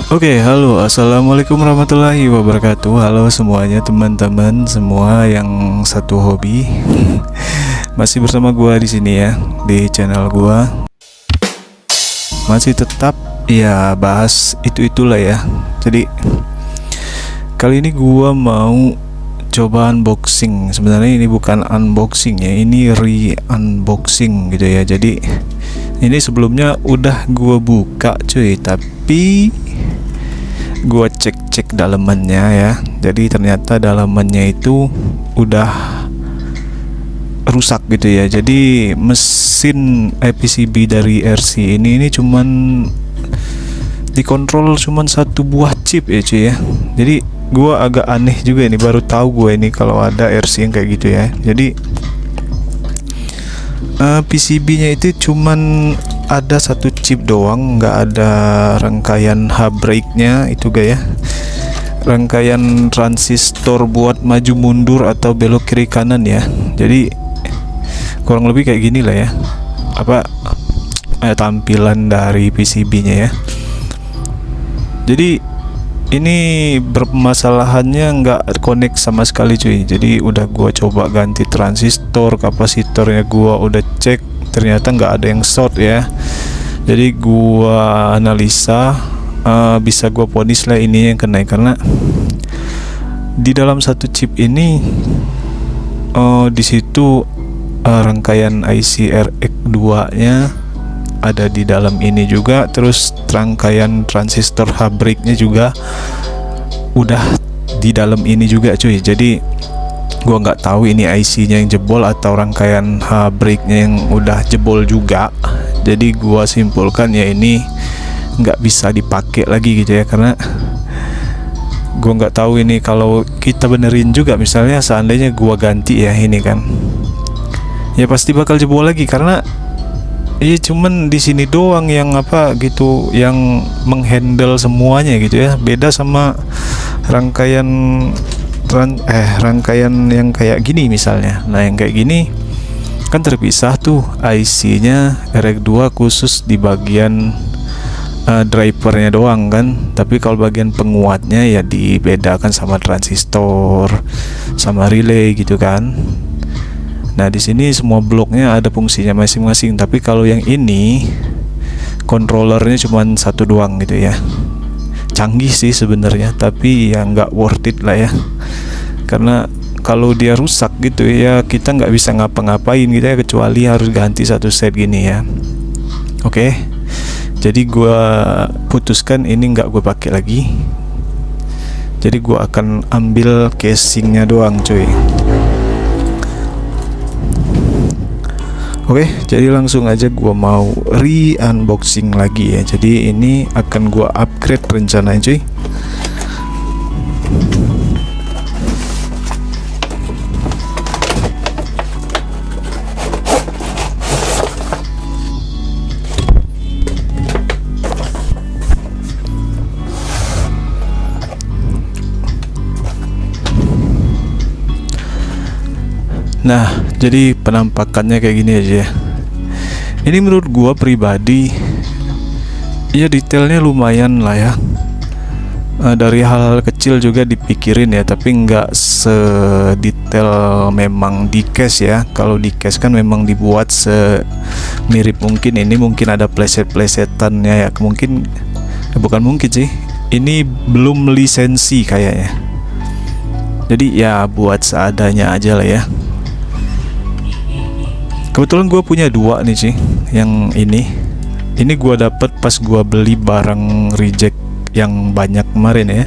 Oke, halo, assalamualaikum warahmatullahi wabarakatuh. Halo semuanya, teman-teman semua yang satu hobi. Masih bersama gua di sini ya, di channel gua. Masih tetap ya bahas itulah ya. Jadi kali ini gua mau coba unboxing. Sebenarnya ini bukan unboxing ya, ini re-unboxing gitu ya. Jadi ini sebelumnya udah gua buka cuy, tapi gua cek dalemannya ya. Jadi ternyata dalemannya itu udah rusak gitu ya. Jadi mesin PCB dari RC ini cuman dikontrol cuman satu buah chip ya cuy ya. Jadi gua agak aneh juga ini, baru tahu gua ini kalau ada RC yang kayak gitu ya. Jadi PCB-nya itu cuman ada satu chip doang, nggak ada rangkaian H-brake-nya itu gak ya, rangkaian transistor buat maju mundur atau belok kiri kanan ya. Jadi kurang lebih kayak gini lah ya, tampilan dari PCB-nya ya. Jadi ini bermasalahannya nggak connect sama sekali cuy. Jadi udah gua coba ganti transistor, kapasitornya gua udah cek, ternyata nggak ada yang short ya. Jadi gua analisa, bisa gua vonis lah ini yang kena, karena di dalam satu chip ini di situ rangkaian IC RX2 nya ada di dalam ini juga, terus rangkaian transistor H-brake-nya juga udah di dalam ini juga cuy. Jadi gua nggak tahu ini IC-nya yang jebol atau rangkaian H-brake-nya yang udah jebol juga. Jadi gua simpulkan ya ini nggak bisa dipakai lagi gitu ya, karena gua nggak tahu ini kalau kita benerin juga, misalnya seandainya gua ganti ya ini kan, ya pasti bakal jebol lagi, karena iya cuman di sini doang yang gitu yang menghandle semuanya gitu ya. Beda sama rangkaian yang kayak gini misalnya. Nah yang kayak gini kan terpisah tuh IC-nya RX2 khusus di bagian drivernya doang kan. Tapi kalau bagian penguatnya ya dibedakan sama transistor, sama relay gitu kan. Nah di sini semua bloknya ada fungsinya masing-masing. Tapi kalau yang ini controllernya cuma satu doang gitu ya. Canggih sih sebenarnya, tapi ya nggak worth it lah ya. Karena kalau dia rusak gitu ya, kita nggak bisa ngapa-ngapain gitu ya, kecuali harus ganti satu set gini ya. Oke, jadi gua putuskan ini nggak gue pakai lagi. Jadi gua akan ambil casingnya doang cuy. Oke, jadi langsung aja gua mau re-unboxing lagi ya. Jadi ini akan gua upgrade rencananya cuy. Nah, jadi penampakannya kayak gini aja ya. Ini menurut gua pribadi ya detailnya lumayan lah ya. Dari hal-hal kecil juga dipikirin ya, tapi nggak sedetail memang di case ya. Kalau di case kan memang dibuat semirip mungkin. Ini mungkin ada pleset-plesetannya ya. Bukan mungkin sih. Ini belum lisensi kayaknya. Jadi ya buat seadanya aja lah ya. Kebetulan gue punya dua nih sih. Yang ini gue dapet pas gue beli barang reject yang banyak kemarin ya.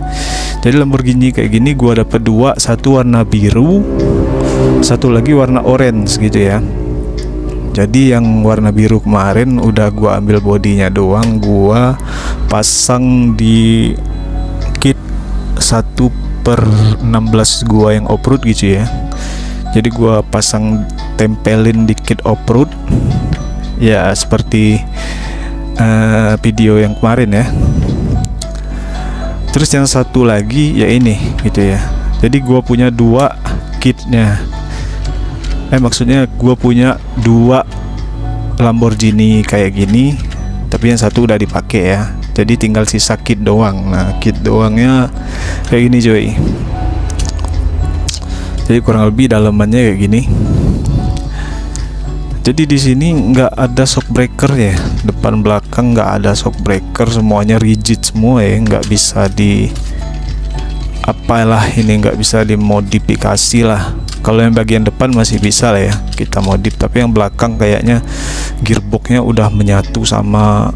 Jadi Lamborghini kayak gini gue dapet dua, satu warna biru, satu lagi warna orange gitu ya. Jadi yang warna biru kemarin udah gue ambil bodinya doang, gue pasang di kit 1/16 gue yang off-road gitu ya. Jadi gua pasang tempelin di kit off-road ya, seperti video yang kemarin ya. Terus yang satu lagi ya ini gitu ya. Jadi gua punya dua kitnya. Maksudnya gua punya dua Lamborghini kayak gini, tapi yang satu udah dipakai ya. Jadi tinggal sisa kit doang. Nah, kit doangnya kayak gini cuy. Jadi kurang lebih dalamannya kayak gini. Jadi di sini nggak ada shock breaker ya, depan belakang nggak ada shock breaker, semuanya rigid semua ya, nggak bisa di apalah ini, nggak bisa dimodifikasi lah. Kalau yang bagian depan masih bisa lah ya kita modif, tapi yang belakang kayaknya gearboxnya udah menyatu sama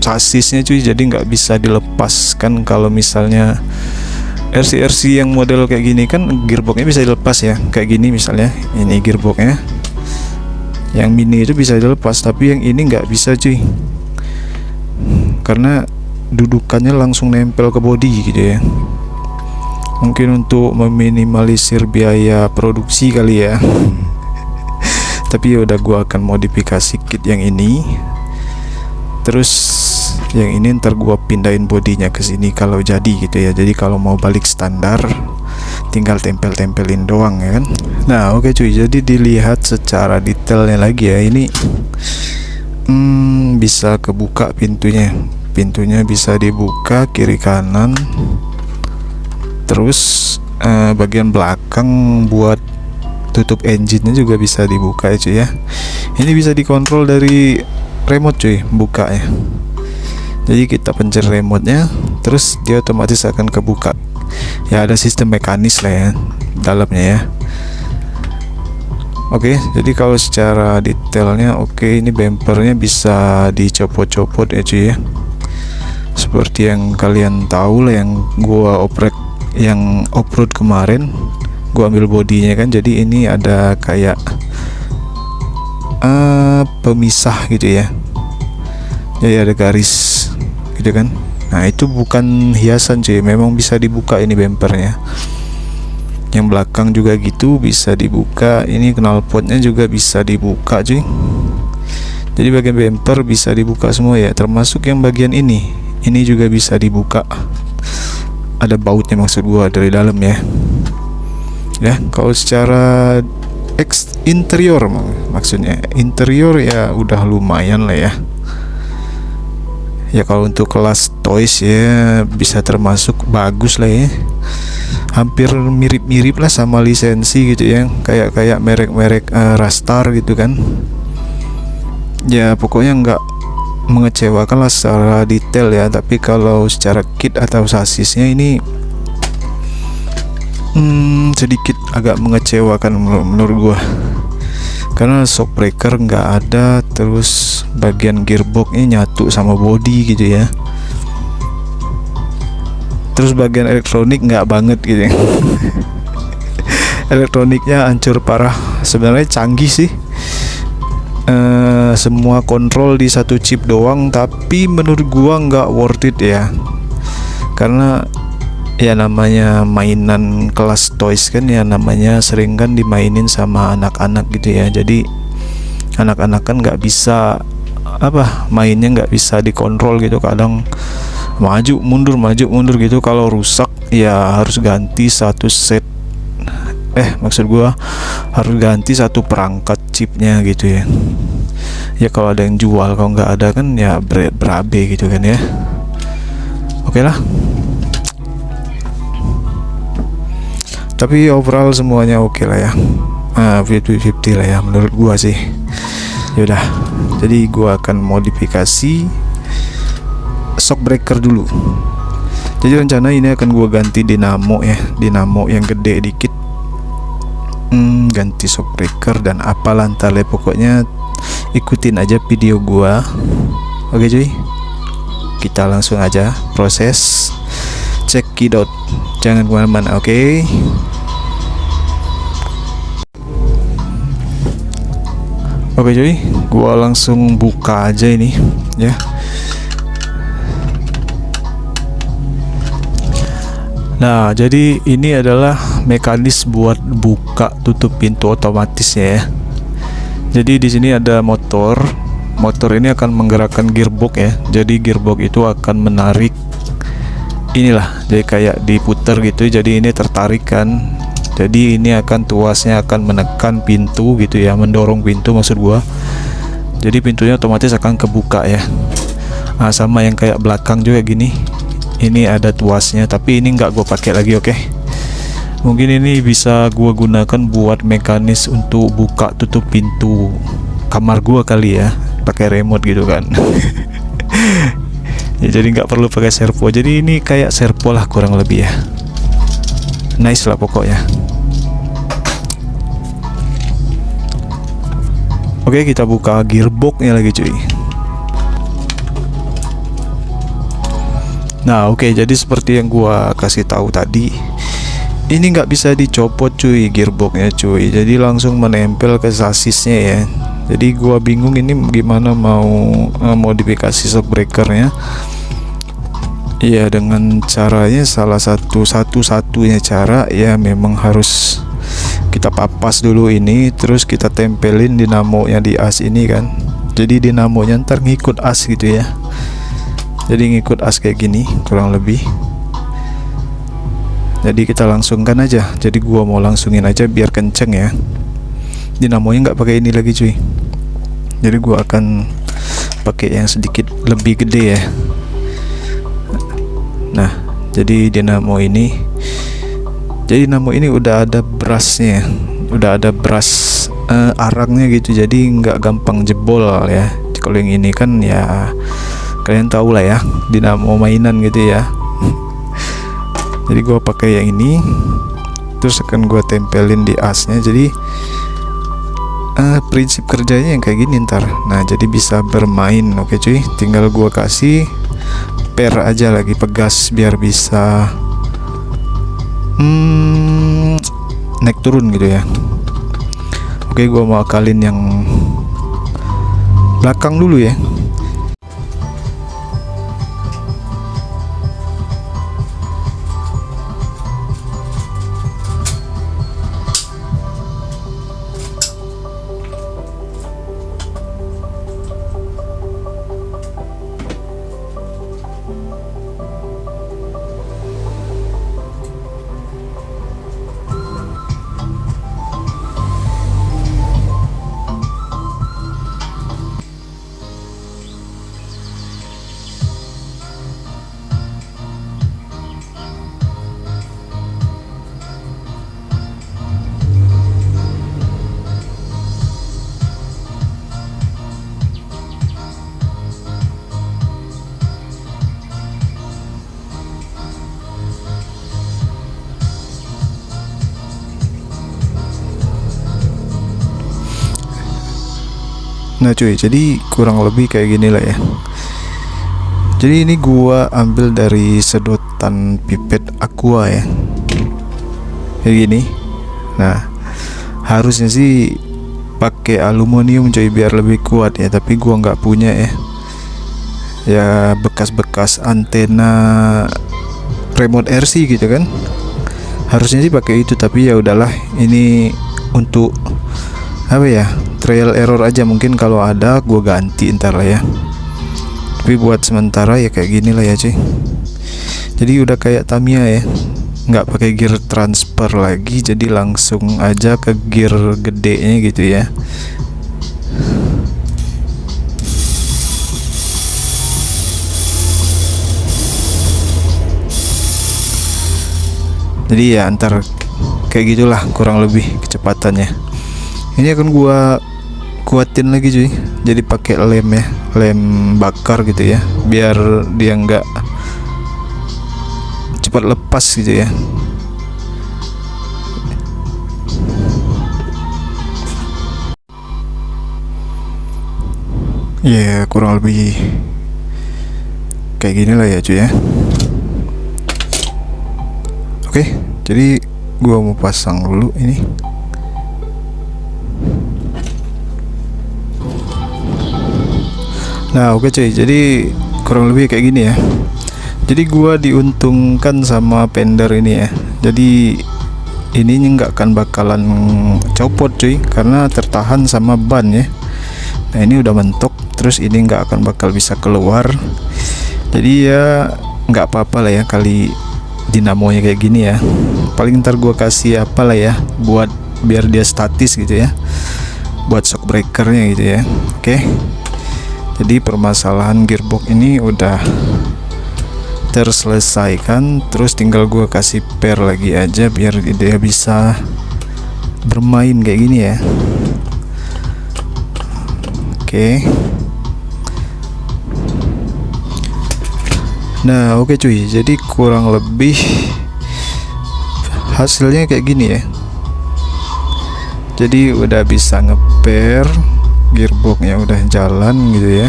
sasisnya cuy, jadi nggak bisa dilepaskan. Kalau misalnya RC yang model kayak gini kan gearboxnya bisa dilepas ya, kayak gini misalnya ini gearboxnya yang mini itu bisa dilepas, tapi yang ini nggak bisa cuy, karena dudukannya langsung nempel ke bodi gitu ya. Mungkin untuk meminimalisir biaya produksi kali ya. Tapi ya udah, gua akan modifikasi kit yang ini, terus yang ini ntar gua pindahin bodinya ke sini kalau jadi gitu ya. Jadi kalau mau balik standar tinggal tempel-tempelin doang ya kan. Nah oke cuy, jadi dilihat secara detailnya lagi ya, ini bisa kebuka pintunya bisa dibuka kiri kanan. Terus bagian belakang buat tutup engine-nya juga bisa dibuka ya cuy ya. Ini bisa dikontrol dari remote cuy, buka ya. Jadi kita pencet remote-nya, terus dia otomatis akan kebuka. Ya ada sistem mekanis lah ya dalamnya ya. Oke, jadi kalau secara detailnya oke, ini bumpernya bisa dicopot-copot ya cuy ya. Seperti yang kalian tahu lah, yang gua off-road kemarin, gua ambil bodinya kan, jadi ini ada kayak pemisah gitu ya. Jadi ada garis gitu kan. Nah itu bukan hiasan cuy, memang bisa dibuka ini bumpernya. Yang belakang juga gitu bisa dibuka. Ini knalpotnya juga bisa dibuka cuy. Jadi bagian bumper bisa dibuka semua ya, termasuk yang bagian ini juga bisa dibuka. Ada bautnya maksud gua dari dalam ya. Ya kalau secara interior maksudnya interior ya udah lumayan lah ya. Ya kalau untuk kelas toys ya bisa termasuk bagus lah ya. Hampir mirip-mirip lah sama lisensi gitu ya, kayak merek-merek Rastar gitu kan. Ya pokoknya nggak mengecewakan lah secara detail ya, tapi kalau secara kit atau sasisnya ini sedikit agak mengecewakan menurut gua, karena shock breaker nggak ada, terus bagian gearboxnya nyatu sama body gitu ya, terus bagian elektronik nggak banget gitu ya. Elektroniknya hancur parah. Sebenarnya canggih sih, semua kontrol di satu chip doang, tapi menurut gua nggak worth it ya, karena ya namanya mainan kelas toys kan ya, namanya sering kan dimainin sama anak-anak gitu ya. Jadi anak-anak kan nggak bisa mainnya nggak bisa dikontrol gitu, kadang maju mundur gitu. Kalau rusak ya harus ganti satu set, maksud gua harus ganti satu perangkat chipnya gitu ya. Ya kalau ada yang jual, kalau nggak ada kan ya berabe gitu kan ya. Oke lah. Tapi overall semuanya oke lah ya. 50-50 lah ya menurut gua sih. Yaudah, jadi gua akan modifikasi shock breaker dulu. Jadi rencana ini akan gua ganti dinamo ya, dinamo yang gede dikit. Ganti shock breaker dan apalah ntar, pokoknya ikutin aja video gua. Oke cuy, kita langsung aja proses. Check it out, jangan kemana-mana. Oke. Oke cuy, gua langsung buka aja ini ya. Nah jadi ini adalah mekanis buat buka tutup pintu otomatis ya. Jadi di sini ada motor ini akan menggerakkan gearbox ya. Jadi gearbox itu akan menarik inilah, jadi kayak diputer gitu, jadi ini tertarik kan, jadi ini akan tuasnya akan menekan pintu gitu ya, mendorong pintu maksud gua. jadi pintunya otomatis akan kebuka ya. Nah, sama yang kayak belakang juga gini, ini ada tuasnya, tapi ini nggak gue pakai lagi. Oke, mungkin ini bisa gue gunakan buat mekanis untuk buka tutup pintu kamar gue kali ya, pakai remote gitu kan. Ya, jadi nggak perlu pakai servo, jadi ini kayak servo lah kurang lebih ya. Nice lah pokoknya. Oke, kita buka gearboxnya lagi cuy. Nah oke, jadi seperti yang gua kasih tahu tadi, ini nggak bisa dicopot cuy gearboxnya cuy, jadi langsung menempel ke sasisnya ya. Jadi gua bingung ini gimana mau modifikasi shockbreakernya. Iya, dengan caranya satu-satunya cara ya, memang harus kita papas dulu ini, terus kita tempelin dinamonya di as ini kan. Jadi dinamonya ntar ngikut as gitu ya. Jadi ngikut as kayak gini kurang lebih. Jadi kita langsungkan aja. Jadi gua mau langsungin aja biar kenceng ya. Dinamonya nggak pakai ini lagi cuy. Jadi gua akan pakai yang sedikit lebih gede ya. Nah, jadi dinamo ini udah ada brushnya, udah ada brush arangnya gitu. Jadi nggak gampang jebol ya. Kalau yang ini kan ya kalian tahu lah ya, dinamo mainan gitu ya. Jadi gua pakai yang ini, terus akan gua tempelin di asnya. Jadi prinsip kerjanya yang kayak gini ntar. Nah, jadi bisa bermain. Oke cuy, tinggal gua kasih per aja lagi, pegas biar bisa naik turun gitu ya. Oke, gua mau akalin yang belakang dulu ya. Nah cuy, jadi kurang lebih kayak gini lah ya. Jadi ini gua ambil dari sedotan pipet aqua ya, kayak gini. Nah, harusnya sih pakai aluminium cuy biar lebih kuat ya, tapi gua nggak punya ya. Ya bekas-bekas antena remote RC gitu kan. Harusnya sih pakai itu, tapi ya udahlah, ini untuk apa ya, trial error aja. Mungkin kalau ada gue ganti ntar lah ya, tapi buat sementara ya kayak gini lah ya cuy. Jadi udah kayak Tamiya ya, nggak pakai gear transfer lagi, jadi langsung aja ke gear gedenya gitu ya. Jadi ya antar kayak gitulah kurang lebih kecepatannya. Ini akan gua kuatin lagi cuy, jadi pakai lem ya, lem bakar gitu ya, biar dia nggak cepat lepas gitu ya. Ya kurang lebih kayak gini lah ya cuy ya. Oke, jadi gua mau pasang dulu ini. Nah oke cuy, jadi kurang lebih kayak gini ya. Jadi gua diuntungkan sama fender ini ya. Jadi ininya nggak akan bakalan copot cuy, karena tertahan sama ban ya. Nah ini udah mentok, terus ini nggak akan bakal bisa keluar. Jadi ya nggak apa-apa lah ya, kali dinamonya kayak gini ya. Paling ntar gua kasih apa lah ya, buat biar dia statis gitu ya. buat shock breakernya gitu ya. Oke, jadi permasalahan gearbox ini udah terselesaikan. Terus tinggal gua kasih pair lagi aja biar dia bisa bermain kayak gini ya. Oke. Nah, oke cuy, jadi kurang lebih hasilnya kayak gini ya. Jadi udah bisa ngepair, gearboxnya udah jalan gitu ya.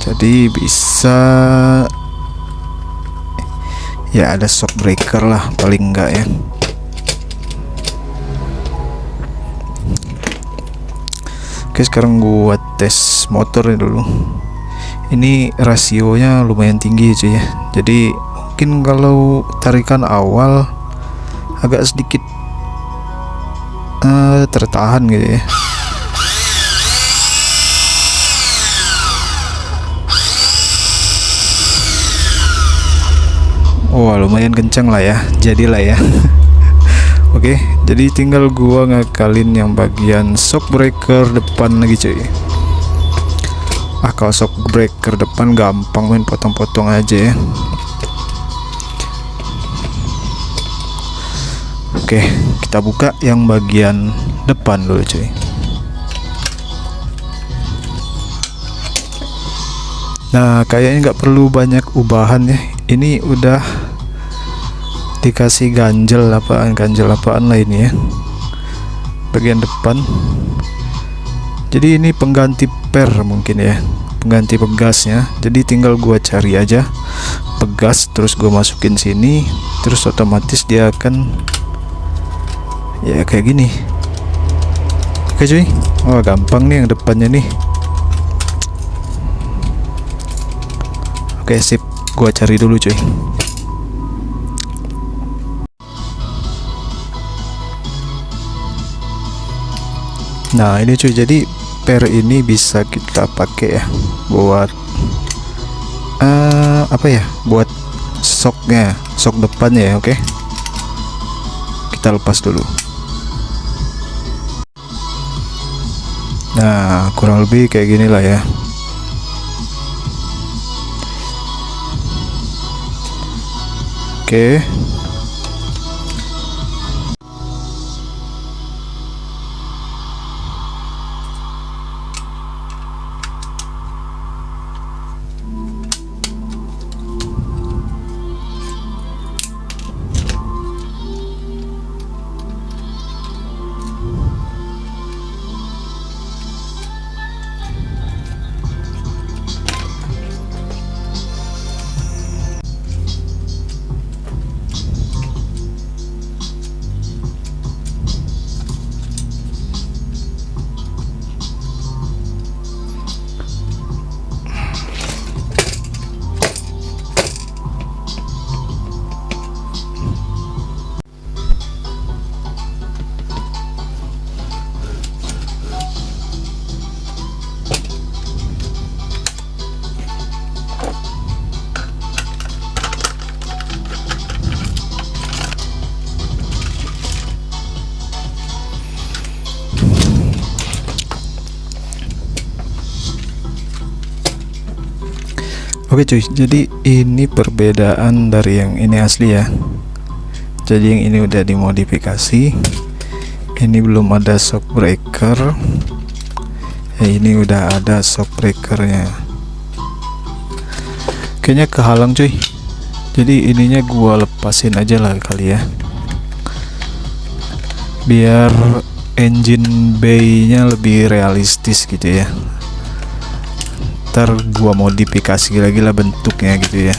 Jadi bisa ya, ada shock breaker lah paling enggak ya. Oke, sekarang gua tes motornya dulu. Ini rasionya lumayan tinggi cuy ya. Jadi mungkin kalau tarikan awal agak sedikit tertahan gitu ya. Wah, lumayan kencang lah ya, jadilah ya. Oke, jadi tinggal gua ngakalin yang bagian shock breaker depan lagi cuy. Kalau shock breaker depan gampang, main potong-potong aja ya. Oke, kita buka yang bagian depan dulu cuy. Nah, kayaknya nggak perlu banyak ubahan ya. Ini udah dikasih ganjel apaan lah ini ya, bagian depan. Jadi ini pengganti per mungkin ya, pengganti pegasnya. Jadi tinggal gua cari aja pegas, terus gua masukin sini, terus otomatis dia akan ya kayak gini. Oke cuy, wah gampang nih yang depannya nih. Oke sip, gua cari dulu cuy. Nah ini cuy, jadi per ini bisa kita pakai ya buat apa ya, buat shocknya, shock depannya ya. Oke, kita lepas dulu. Nah kurang lebih kayak gini lah ya. Oke. Oke cuy, jadi ini perbedaan dari yang ini asli ya. Jadi yang ini udah dimodifikasi, ini belum ada shock breaker ya, ini udah ada shock breakernya. Kayaknya kehalang cuy, jadi ininya gua lepasin aja lah kali ya, biar engine bay nya lebih realistis gitu ya. Ntar gua modifikasi lagi lah bentuknya gitu ya.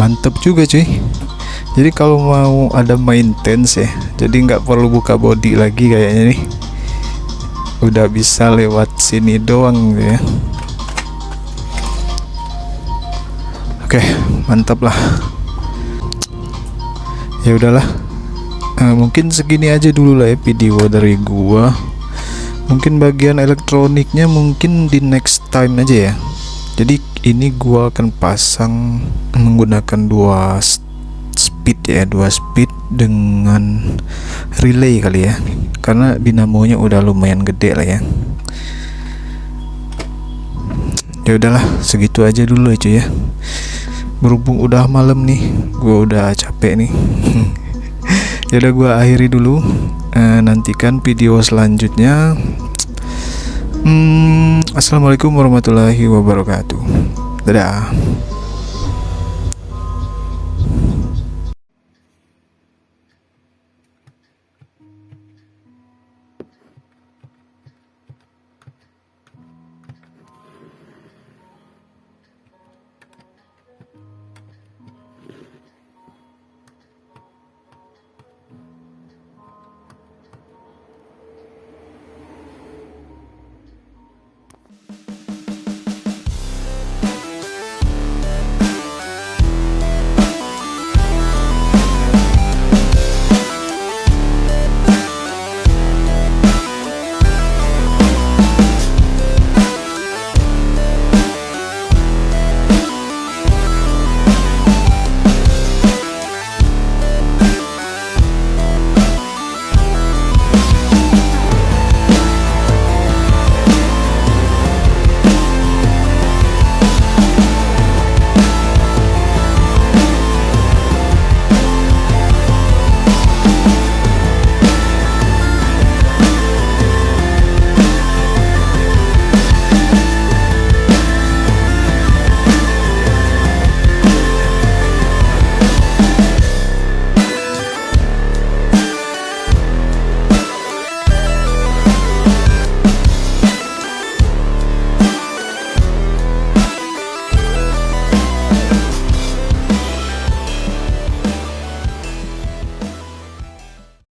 Mantep juga cuy. Jadi kalau mau ada maintenance ya, jadi nggak perlu buka body lagi kayaknya nih. udah bisa lewat sini doang gitu ya. Oke, mantap lah. Ya udahlah, mungkin segini aja dulu lah ya video dari gua. Mungkin bagian elektroniknya mungkin di next time aja ya. Jadi ini gua akan pasang menggunakan dua speed dengan relay kali ya, karena dinamonya udah lumayan gede lah ya. Ya udahlah, segitu aja dulu aja ya. Berhubung udah malam nih, gua udah capek nih. Ya udah, gua akhiri dulu. Nantikan video selanjutnya. Assalamualaikum warahmatullahi wabarakatuh. Dadah.